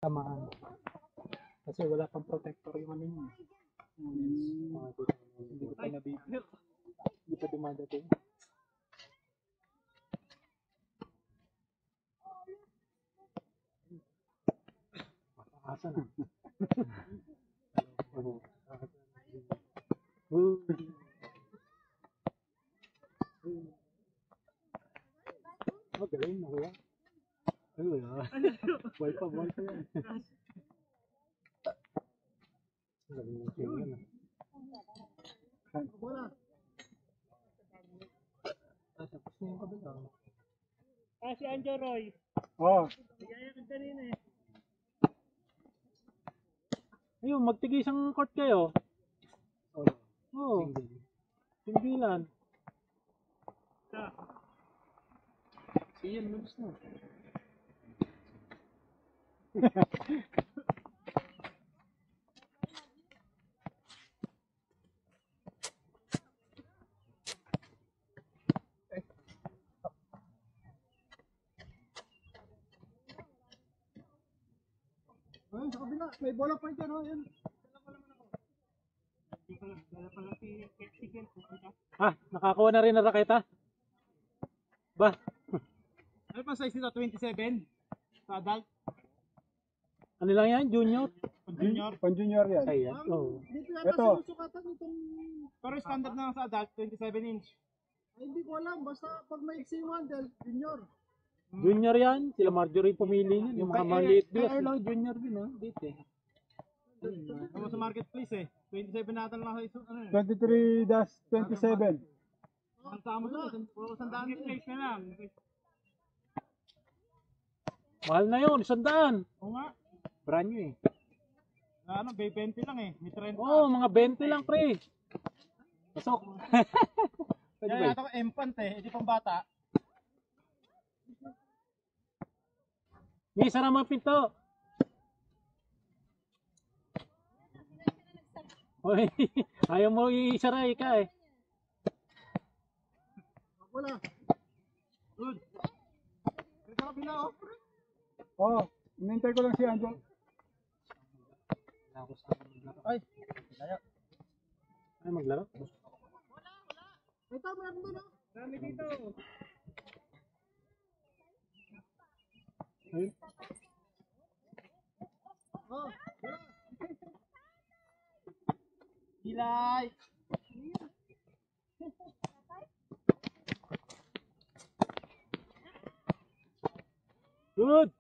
tamaan. Kasi wala pang protector yung ano yun. Hindi ko pa nabibigyan. Hindi pa dumadating. Matakasan ah. Galing na kuya. Ay, wala. Buhay pa yan. Galing ng king yan ah. Tapos na yung kabila. Si Anjo Roy. Oo. Bigaya ka kanina eh. Ayun, magtigisang court kayo. Oo. Singgilan. Iyan, lubos na. Ayun, sa kabila. May bola pa dyan, oh. Yan. Ah, nakakuha na rin na raketa? Ba? Ano pa size nito? 27? Sa adult? Ano lang yan? Junior? Junior? Pan-junior yan. Ayan. Oo. Dito yata Ito. sinusukatan itong... Pero standard na sa adult, 27 inch. Ay, hindi ko alam. Basta pag may XC model, junior. Junior yan. Sila Marjorie pumili yan. Yung mga maliit din. Ay, lang junior din ha. Dito eh. Ano sa marketplace eh. 27 natin lang sa iso. Ano eh. 23-27. Ang tama doon. Puro sandaan place na lang. Mahal na yun. 100. Oo nga. Brand new eh. Ano, bay 20 lang eh. May 30. Oo, mga 20 lang pre. Pasok. Pwede ba Kaya eh? yata ko empant eh. Hindi pang bata. May sara mga pinto. Oy, ayaw mo isara ka eh. Wala. Good. Ito kabila oh. Oo. Inintay ko lang si Anjo. Ay. Ay, maglaro? Ito, meron doon, oh. Dami dito. Ay, Oh, wala. Hilay. good.